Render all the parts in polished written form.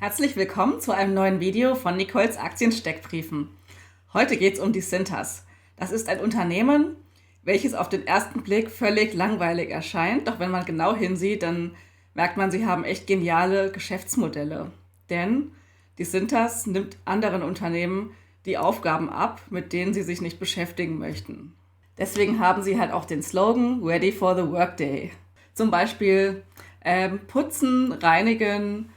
Herzlich willkommen zu einem neuen Video von Nicoles Aktiensteckbriefen. Heute geht es um die Cintas. Das ist ein Unternehmen, welches auf den ersten Blick völlig langweilig erscheint. Doch wenn man genau hinsieht, dann merkt man, sie haben echt geniale Geschäftsmodelle. Denn die Cintas nimmt anderen Unternehmen die Aufgaben ab, mit denen sie sich nicht beschäftigen möchten. Deswegen haben sie halt auch den Slogan Ready for the Workday. Zum Beispiel putzen, reinigen,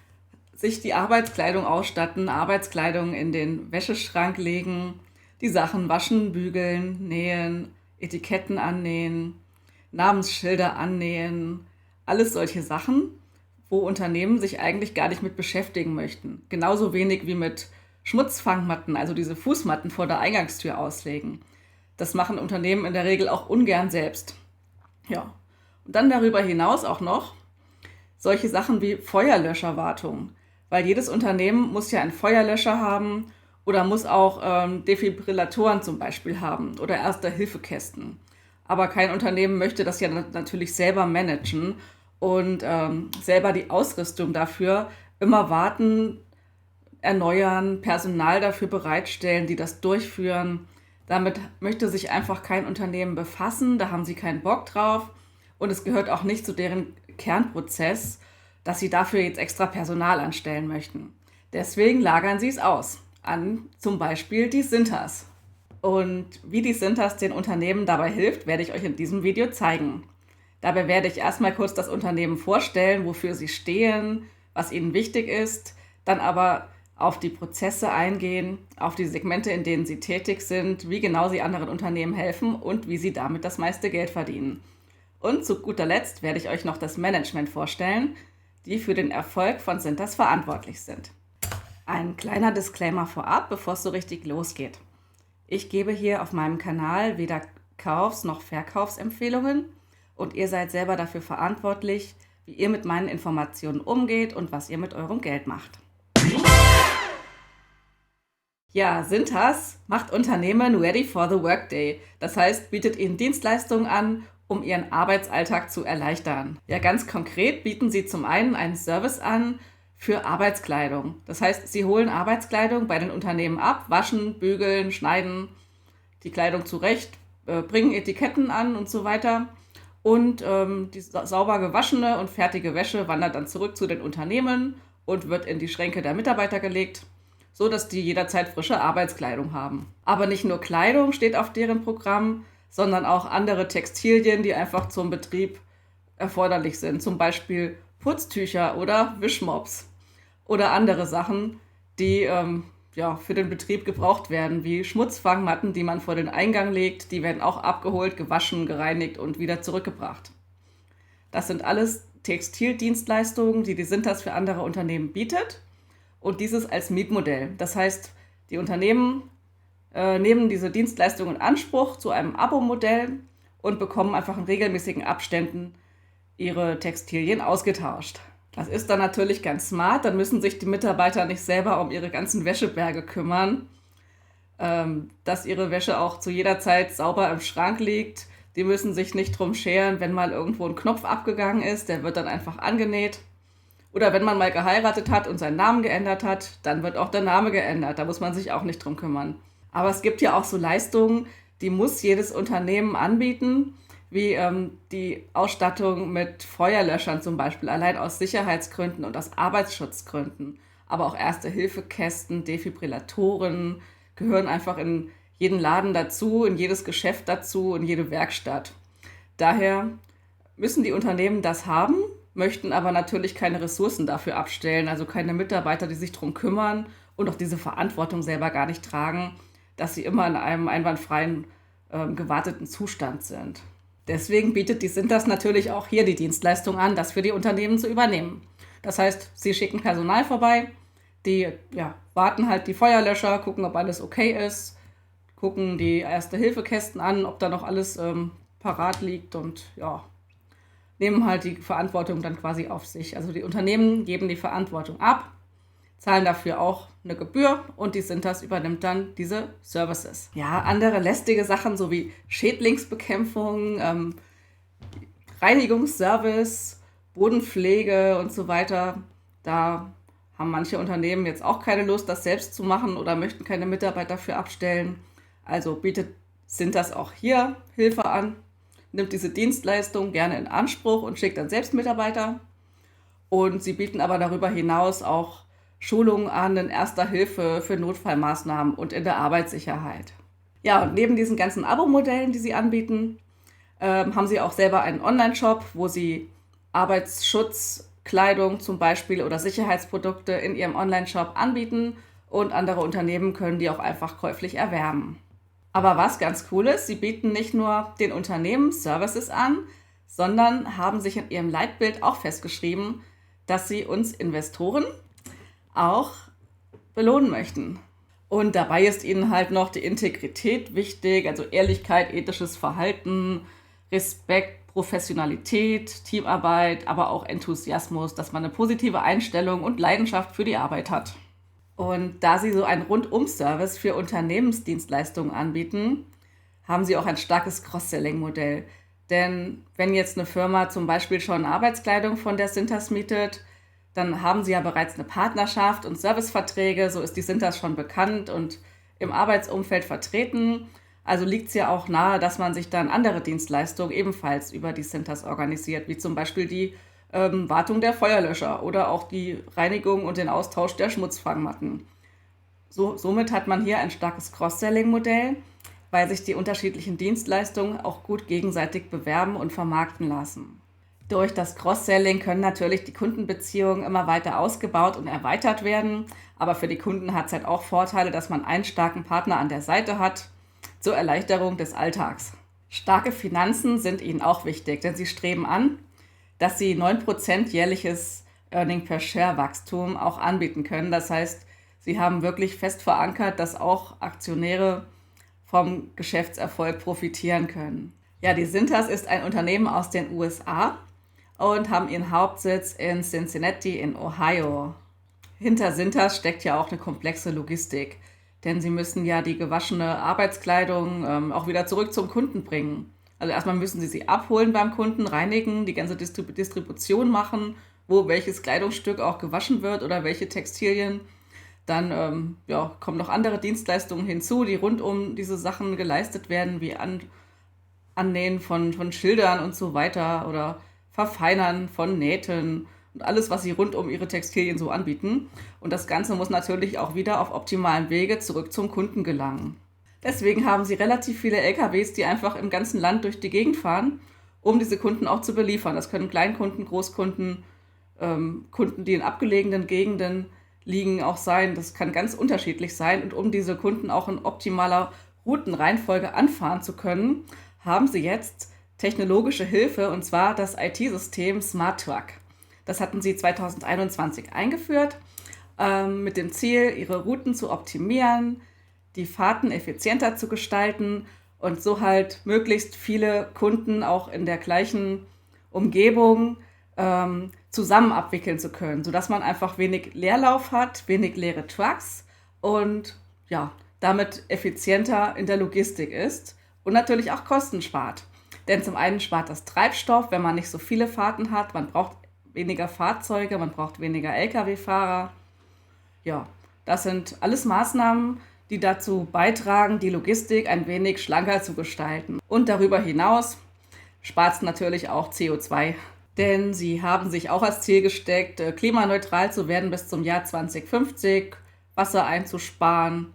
sich die Arbeitskleidung ausstatten, Arbeitskleidung in den Wäscheschrank legen, die Sachen waschen, bügeln, nähen, Etiketten annähen, Namensschilder annähen, alles solche Sachen, wo Unternehmen sich eigentlich gar nicht mit beschäftigen möchten. Genauso wenig wie mit Schmutzfangmatten, also diese Fußmatten vor der Eingangstür auslegen. Das machen Unternehmen in der Regel auch ungern selbst. Ja. Und dann darüber hinaus auch noch solche Sachen wie Feuerlöscherwartung. Weil jedes Unternehmen muss ja einen Feuerlöscher haben oder muss auch Defibrillatoren zum Beispiel haben oder Erste-Hilfe-Kästen. Aber kein Unternehmen möchte das ja natürlich selber managen und selber die Ausrüstung dafür immer warten, erneuern, Personal dafür bereitstellen, die das durchführen. Damit möchte sich einfach kein Unternehmen befassen, da haben sie keinen Bock drauf und es gehört auch nicht zu deren Kernprozess, dass sie dafür jetzt extra Personal anstellen möchten. Deswegen lagern sie es aus an zum Beispiel die Cintas. Und wie die Cintas den Unternehmen dabei hilft, werde ich euch in diesem Video zeigen. Dabei werde ich erstmal kurz das Unternehmen vorstellen, wofür sie stehen, was ihnen wichtig ist, dann aber auf die Prozesse eingehen, auf die Segmente, in denen sie tätig sind, wie genau sie anderen Unternehmen helfen und wie sie damit das meiste Geld verdienen. Und zu guter Letzt werde ich euch noch das Management vorstellen, die für den Erfolg von Cintas verantwortlich sind. Ein kleiner Disclaimer vorab, bevor es so richtig losgeht. Ich gebe hier auf meinem Kanal weder Kaufs- noch Verkaufsempfehlungen und ihr seid selber dafür verantwortlich, wie ihr mit meinen Informationen umgeht und was ihr mit eurem Geld macht. Ja, Cintas macht Unternehmen ready for the workday. Das heißt, bietet ihnen Dienstleistungen an, um ihren Arbeitsalltag zu erleichtern. Ja, ganz konkret bieten sie zum einen einen Service an für Arbeitskleidung. Das heißt, sie holen Arbeitskleidung bei den Unternehmen ab, waschen, bügeln, schneiden die Kleidung zurecht, bringen Etiketten an und so weiter. Und die sauber gewaschene und fertige Wäsche wandert dann zurück zu den Unternehmen und wird in die Schränke der Mitarbeiter gelegt, so dass die jederzeit frische Arbeitskleidung haben. Aber nicht nur Kleidung steht auf deren Programm, sondern auch andere Textilien, die einfach zum Betrieb erforderlich sind. Zum Beispiel Putztücher oder Wischmops oder andere Sachen, die für den Betrieb gebraucht werden, wie Schmutzfangmatten, die man vor den Eingang legt. Die werden auch abgeholt, gewaschen, gereinigt und wieder zurückgebracht. Das sind alles Textildienstleistungen, die Cintas für andere Unternehmen bietet. Und dieses als Mietmodell. Das heißt, die Unternehmen nehmen diese Dienstleistung in Anspruch zu einem Abo-Modell und bekommen einfach in regelmäßigen Abständen ihre Textilien ausgetauscht. Das ist dann natürlich ganz smart, dann müssen sich die Mitarbeiter nicht selber um ihre ganzen Wäscheberge kümmern, dass ihre Wäsche auch zu jeder Zeit sauber im Schrank liegt. Die müssen sich nicht drum scheren, wenn mal irgendwo ein Knopf abgegangen ist, der wird dann einfach angenäht. Oder wenn man mal geheiratet hat und seinen Namen geändert hat, dann wird auch der Name geändert, da muss man sich auch nicht drum kümmern. Aber es gibt ja auch so Leistungen, die muss jedes Unternehmen anbieten, wie die Ausstattung mit Feuerlöschern zum Beispiel, allein aus Sicherheitsgründen und aus Arbeitsschutzgründen. Aber auch Erste-Hilfe-Kästen, Defibrillatoren gehören einfach in jeden Laden dazu, in jedes Geschäft dazu, in jede Werkstatt. Daher müssen die Unternehmen das haben, möchten aber natürlich keine Ressourcen dafür abstellen, also keine Mitarbeiter, die sich darum kümmern und auch diese Verantwortung selber gar nicht tragen, dass sie immer in einem einwandfreien, gewarteten Zustand sind. Deswegen bietet die Cintas natürlich auch hier die Dienstleistung an, das für die Unternehmen zu übernehmen. Das heißt, sie schicken Personal vorbei, die warten halt die Feuerlöscher, gucken, ob alles okay ist, gucken die Erste-Hilfe-Kästen an, ob da noch alles parat liegt und nehmen halt die Verantwortung dann quasi auf sich. Also die Unternehmen geben die Verantwortung ab, zahlen dafür auch eine Gebühr und die Cintas übernimmt dann diese Services. Ja, andere lästige Sachen, so wie Schädlingsbekämpfung, Reinigungsservice, Bodenpflege und so weiter, da haben manche Unternehmen jetzt auch keine Lust, das selbst zu machen oder möchten keine Mitarbeiter dafür abstellen. Also bietet Cintas auch hier Hilfe an, nimmt diese Dienstleistung gerne in Anspruch und schickt dann selbst Mitarbeiter. Und sie bieten aber darüber hinaus auch Schulungen an in Erster Hilfe für Notfallmaßnahmen und in der Arbeitssicherheit. Ja, und neben diesen ganzen Abo-Modellen, die sie anbieten, haben sie auch selber einen Online-Shop, wo sie Arbeitsschutzkleidung zum Beispiel oder Sicherheitsprodukte in ihrem Online-Shop anbieten und andere Unternehmen können die auch einfach käuflich erwerben. Aber was ganz cool ist, sie bieten nicht nur den Unternehmen Services an, sondern haben sich in ihrem Leitbild auch festgeschrieben, dass sie uns Investoren auch belohnen möchten. Und dabei ist ihnen halt noch die Integrität wichtig, also Ehrlichkeit, ethisches Verhalten, Respekt, Professionalität, Teamarbeit, aber auch Enthusiasmus, dass man eine positive Einstellung und Leidenschaft für die Arbeit hat. Und da sie so einen Rundum-Service für Unternehmensdienstleistungen anbieten, haben sie auch ein starkes Cross-Selling-Modell. Denn wenn jetzt eine Firma zum Beispiel schon Arbeitskleidung von der Cintas mietet, dann haben sie ja bereits eine Partnerschaft und Serviceverträge, so ist die Cintas schon bekannt und im Arbeitsumfeld vertreten. Also liegt es ja auch nahe, dass man sich dann andere Dienstleistungen ebenfalls über die Cintas organisiert, wie zum Beispiel die Wartung der Feuerlöscher oder auch die Reinigung und den Austausch der Schmutzfangmatten. Somit hat man hier ein starkes Cross-Selling-Modell, weil sich die unterschiedlichen Dienstleistungen auch gut gegenseitig bewerben und vermarkten lassen. Durch das Cross-Selling können natürlich die Kundenbeziehungen immer weiter ausgebaut und erweitert werden, aber für die Kunden hat es halt auch Vorteile, dass man einen starken Partner an der Seite hat zur Erleichterung des Alltags. Starke Finanzen sind ihnen auch wichtig, denn sie streben an, dass sie 9% jährliches Earning per Share Wachstum auch anbieten können. Das heißt, sie haben wirklich fest verankert, dass auch Aktionäre vom Geschäftserfolg profitieren können. Ja, die Cintas ist ein Unternehmen aus den USA und haben ihren Hauptsitz in Cincinnati in Ohio. Hinter Cintas steckt ja auch eine komplexe Logistik, denn sie müssen ja die gewaschene Arbeitskleidung auch wieder zurück zum Kunden bringen. Also erstmal müssen sie abholen beim Kunden, reinigen, die ganze Distribution machen, wo welches Kleidungsstück auch gewaschen wird oder welche Textilien. Dann kommen noch andere Dienstleistungen hinzu, die rund um diese Sachen geleistet werden, wie Annähen von Schildern und so weiter oder Verfeinern von Nähten und alles, was sie rund um ihre Textilien so anbieten. Und das Ganze muss natürlich auch wieder auf optimalem Wege zurück zum Kunden gelangen. Deswegen haben sie relativ viele LKWs, die einfach im ganzen Land durch die Gegend fahren, um diese Kunden auch zu beliefern. Das können Kleinkunden, Großkunden, Kunden, die in abgelegenen Gegenden liegen, auch sein. Das kann ganz unterschiedlich sein. Und um diese Kunden auch in optimaler Routenreihenfolge anfahren zu können, haben sie jetzt technologische Hilfe, und zwar das IT-System SmartTruck. Das hatten sie 2021 eingeführt, mit dem Ziel, ihre Routen zu optimieren, die Fahrten effizienter zu gestalten und so halt möglichst viele Kunden auch in der gleichen Umgebung zusammen abwickeln zu können, sodass man einfach wenig Leerlauf hat, wenig leere Trucks und ja, damit effizienter in der Logistik ist und natürlich auch Kosten spart. Denn zum einen spart das Treibstoff, wenn man nicht so viele Fahrten hat, man braucht weniger Fahrzeuge, man braucht weniger Lkw-Fahrer. Ja, das sind alles Maßnahmen, die dazu beitragen, die Logistik ein wenig schlanker zu gestalten. Und darüber hinaus spart es natürlich auch CO2. Denn sie haben sich auch als Ziel gesteckt, klimaneutral zu werden bis zum Jahr 2050, Wasser einzusparen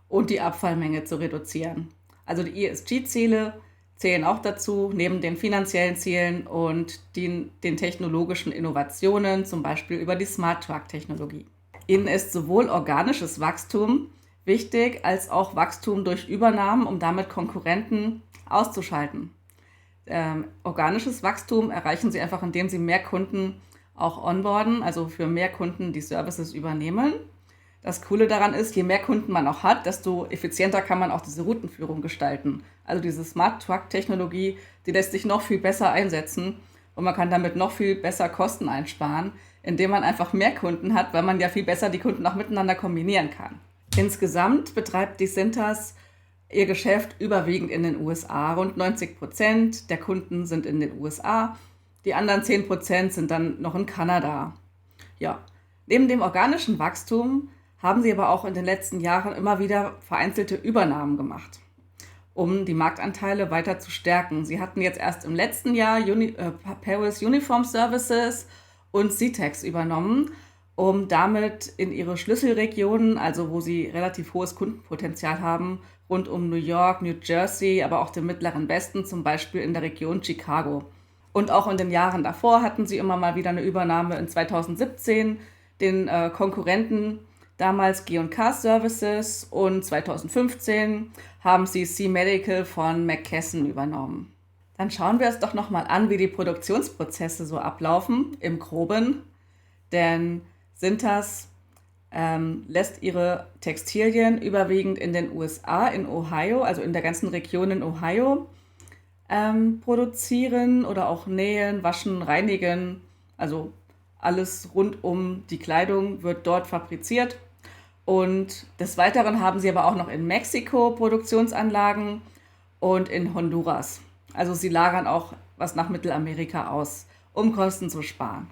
und die Abfallmenge zu reduzieren. Also die ESG-Ziele zählen auch dazu, neben den finanziellen Zielen und den technologischen Innovationen, zum Beispiel über die Smart-Truck-Technologie. Ihnen ist sowohl organisches Wachstum wichtig, als auch Wachstum durch Übernahmen, um damit Konkurrenten auszuschalten. Organisches Wachstum erreichen sie einfach, indem sie mehr Kunden auch onboarden, also für mehr Kunden die Services übernehmen. Das Coole daran ist, je mehr Kunden man auch hat, desto effizienter kann man auch diese Routenführung gestalten. Also diese Smart-Truck-Technologie, die lässt sich noch viel besser einsetzen und man kann damit noch viel besser Kosten einsparen, indem man einfach mehr Kunden hat, weil man ja viel besser die Kunden auch miteinander kombinieren kann. Insgesamt betreibt die Cintas ihr Geschäft überwiegend in den USA. Rund 90% der Kunden sind in den USA, die anderen 10% sind dann noch in Kanada. Ja, Neben dem organischen Wachstum haben sie aber auch in den letzten Jahren immer wieder vereinzelte Übernahmen gemacht, um die Marktanteile weiter zu stärken. Sie hatten jetzt erst im letzten Jahr Paris Uniform Services und CTEX übernommen, um damit in ihre Schlüsselregionen, also wo sie relativ hohes Kundenpotenzial haben, rund um New York, New Jersey, aber auch dem Mittleren Westen, zum Beispiel in der Region Chicago. Und auch in den Jahren davor hatten sie immer mal wieder eine Übernahme. In 2017 den Konkurrenten, damals G&K Services, und 2015 haben sie C-Medical von McKesson übernommen. Dann schauen wir uns doch nochmal an, wie die Produktionsprozesse so ablaufen, im Groben. Denn Cintas lässt ihre Textilien überwiegend in den USA, in Ohio, also in der ganzen Region in Ohio, produzieren oder auch nähen, waschen, reinigen. Also alles rund um die Kleidung wird dort fabriziert. Und des Weiteren haben sie aber auch noch in Mexiko Produktionsanlagen und in Honduras. Also sie lagern auch was nach Mittelamerika aus, um Kosten zu sparen.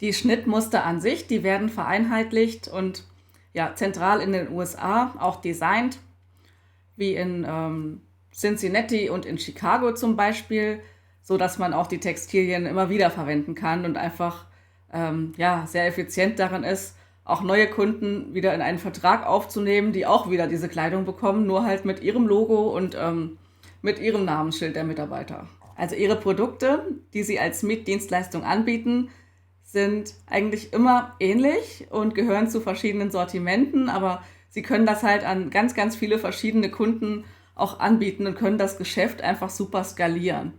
Die Schnittmuster an sich, die werden vereinheitlicht und ja, zentral in den USA auch designt, wie in Cincinnati und in Chicago zum Beispiel, sodass man auch die Textilien immer wieder verwenden kann und einfach sehr effizient darin ist, auch neue Kunden wieder in einen Vertrag aufzunehmen, die auch wieder diese Kleidung bekommen, nur halt mit ihrem Logo und mit ihrem Namensschild der Mitarbeiter. Also ihre Produkte, die sie als Mietdienstleistung anbieten, sind eigentlich immer ähnlich und gehören zu verschiedenen Sortimenten, aber sie können das halt an ganz, ganz viele verschiedene Kunden auch anbieten und können das Geschäft einfach super skalieren.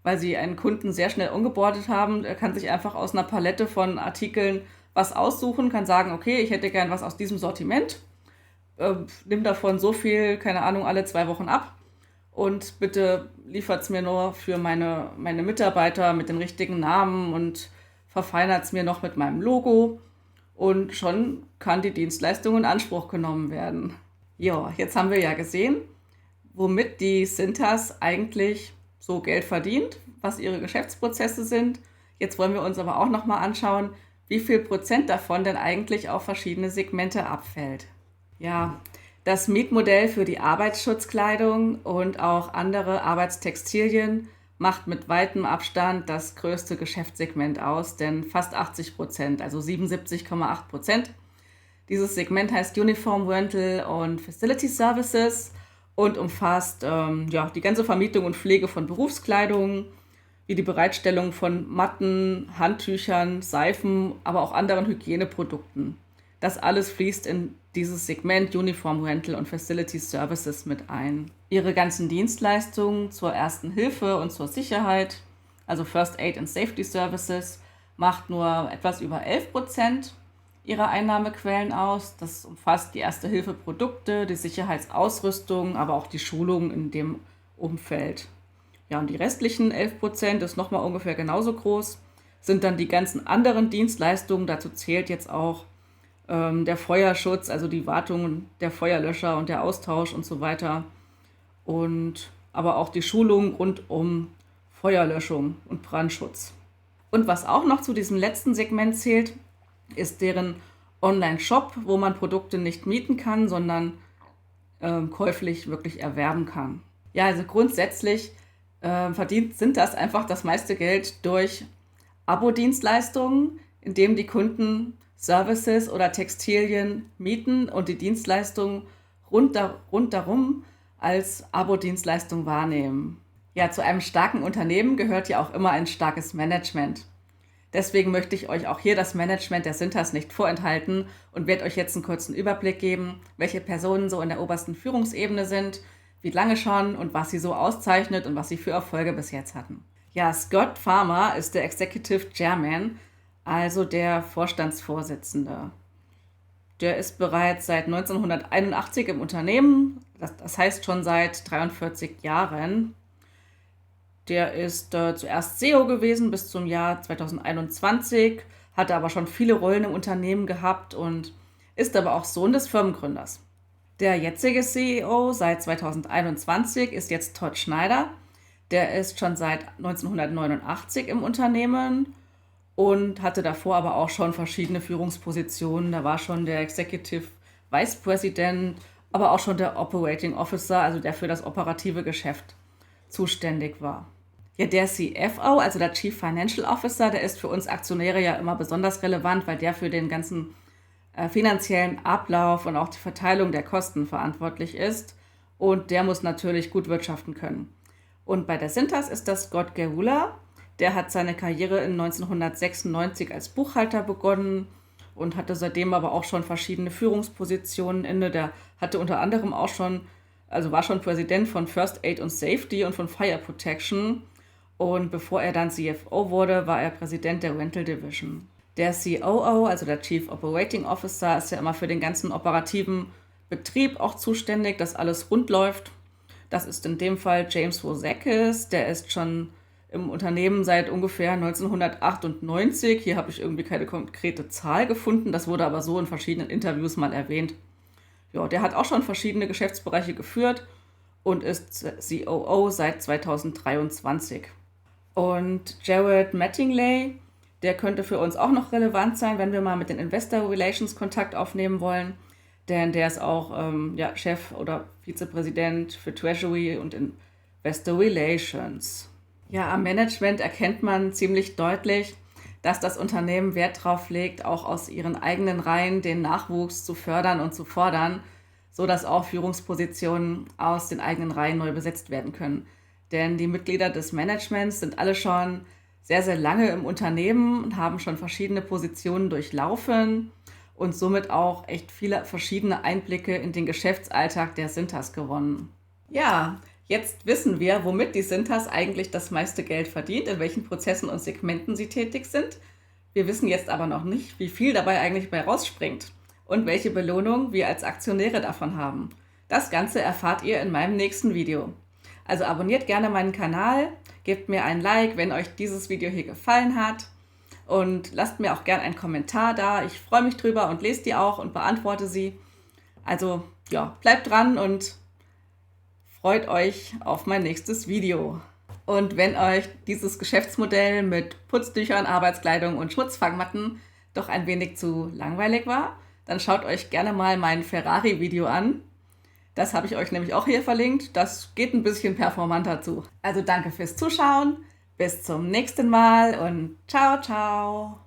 Weil sie einen Kunden sehr schnell ongeboardet haben, der kann sich einfach aus einer Palette von Artikeln was aussuchen, kann sagen, okay, ich hätte gern was aus diesem Sortiment, nimm davon so viel, keine Ahnung, alle 2 Wochen ab und bitte liefert es mir nur für meine Mitarbeiter mit den richtigen Namen und verfeinert es mir noch mit meinem Logo und schon kann die Dienstleistung in Anspruch genommen werden. Ja, jetzt haben wir ja gesehen, womit die Cintas eigentlich so Geld verdient, was ihre Geschäftsprozesse sind. Jetzt wollen wir uns aber auch nochmal anschauen, wie viel Prozent davon denn eigentlich auf verschiedene Segmente abfällt. Ja, das Mietmodell für die Arbeitsschutzkleidung und auch andere Arbeitstextilien macht mit weitem Abstand das größte Geschäftssegment aus, denn fast 80%, also 77,8%. Dieses Segment heißt Uniform Rental und Facility Services und umfasst die ganze Vermietung und Pflege von Berufskleidung, wie die Bereitstellung von Matten, Handtüchern, Seifen, aber auch anderen Hygieneprodukten. Das alles fließt in dieses Segment Uniform Rental und Facility Services mit ein. Ihre ganzen Dienstleistungen zur Ersten Hilfe und zur Sicherheit, also First Aid and Safety Services, macht nur etwas über 11% ihrer Einnahmequellen aus. Das umfasst die Erste-Hilfe-Produkte, die Sicherheitsausrüstung, aber auch die Schulungen in dem Umfeld. Ja, und die restlichen 11% ist nochmal ungefähr genauso groß, sind dann die ganzen anderen Dienstleistungen. Dazu zählt jetzt auch der Feuerschutz, also die Wartung der Feuerlöscher und der Austausch und so weiter. Und aber auch die Schulung rund um Feuerlöschung und Brandschutz. Und was auch noch zu diesem letzten Segment zählt, ist deren Online-Shop, wo man Produkte nicht mieten kann, sondern käuflich wirklich erwerben kann. Ja, also grundsätzlich verdient Cintas einfach das meiste Geld durch Abo-Dienstleistungen, indem die Kunden Services oder Textilien mieten und die Dienstleistungen rundherum als Abo-Dienstleistung wahrnehmen. Ja, zu einem starken Unternehmen gehört ja auch immer ein starkes Management. Deswegen möchte ich euch auch hier das Management der Cintas nicht vorenthalten und werde euch jetzt einen kurzen Überblick geben, welche Personen so in der obersten Führungsebene sind, wie lange schon und was sie so auszeichnet und was sie für Erfolge bis jetzt hatten. Ja, Scott Farmer ist der Executive Chairman, also der Vorstandsvorsitzende. Der ist bereits seit 1981 im Unternehmen, das heißt schon seit 43 Jahren. Der ist zuerst CEO gewesen bis zum Jahr 2021, hatte aber schon viele Rollen im Unternehmen gehabt und ist aber auch Sohn des Firmengründers. Der jetzige CEO seit 2021 ist jetzt Todd Schneider. Der ist schon seit 1989 im Unternehmen und hatte davor aber auch schon verschiedene Führungspositionen. Da war schon der Executive Vice President, aber auch schon der Operating Officer, also der für das operative Geschäft zuständig war. Ja, der CFO, also der Chief Financial Officer, der ist für uns Aktionäre ja immer besonders relevant, weil der für den ganzen finanziellen Ablauf und auch die Verteilung der Kosten verantwortlich ist. Und der muss natürlich gut wirtschaften können. Und bei der Cintas ist das Scott Gerula. Der hat seine Karriere in 1996 als Buchhalter begonnen und hatte seitdem aber auch schon verschiedene Führungspositionen inne. Der hatte unter anderem auch schon, also war schon Präsident von First Aid und Safety und von Fire Protection. Und bevor er dann CFO wurde, war er Präsident der Rental Division. Der COO, also der Chief Operating Officer, ist ja immer für den ganzen operativen Betrieb auch zuständig, dass alles rund läuft. Das ist in dem Fall James Wozakis, der ist schon im Unternehmen seit ungefähr 1998. Hier habe ich irgendwie keine konkrete Zahl gefunden, das wurde aber so in verschiedenen Interviews mal erwähnt. Ja, der hat auch schon verschiedene Geschäftsbereiche geführt und ist COO seit 2023. Und Jared Mattingly, der könnte für uns auch noch relevant sein, wenn wir mal mit den Investor Relations Kontakt aufnehmen wollen. Denn der ist auch Chef oder Vizepräsident für Treasury und Investor Relations. Ja, am Management erkennt man ziemlich deutlich, dass das Unternehmen Wert darauf legt, auch aus ihren eigenen Reihen den Nachwuchs zu fördern und zu fordern, sodass auch Führungspositionen aus den eigenen Reihen neu besetzt werden können. Denn die Mitglieder des Managements sind alle schon sehr, sehr lange im Unternehmen und haben schon verschiedene Positionen durchlaufen und somit auch echt viele verschiedene Einblicke in den Geschäftsalltag der Cintas gewonnen. Ja, jetzt wissen wir, womit die Cintas eigentlich das meiste Geld verdient, in welchen Prozessen und Segmenten sie tätig sind. Wir wissen jetzt aber noch nicht, wie viel dabei eigentlich bei rausspringt und welche Belohnung wir als Aktionäre davon haben. Das Ganze erfahrt ihr in meinem nächsten Video. Also abonniert gerne meinen Kanal, gebt mir ein Like, wenn euch dieses Video hier gefallen hat und lasst mir auch gerne einen Kommentar da. Ich freue mich drüber und lese die auch und beantworte sie. Also ja, bleibt dran und freut euch auf mein nächstes Video. Und wenn euch dieses Geschäftsmodell mit Putztüchern, Arbeitskleidung und Schutzfangmatten doch ein wenig zu langweilig war, dann schaut euch gerne mal mein Ferrari-Video an. Das habe ich euch nämlich auch hier verlinkt. Das geht ein bisschen performanter zu. Also danke fürs Zuschauen. Bis zum nächsten Mal und ciao, ciao.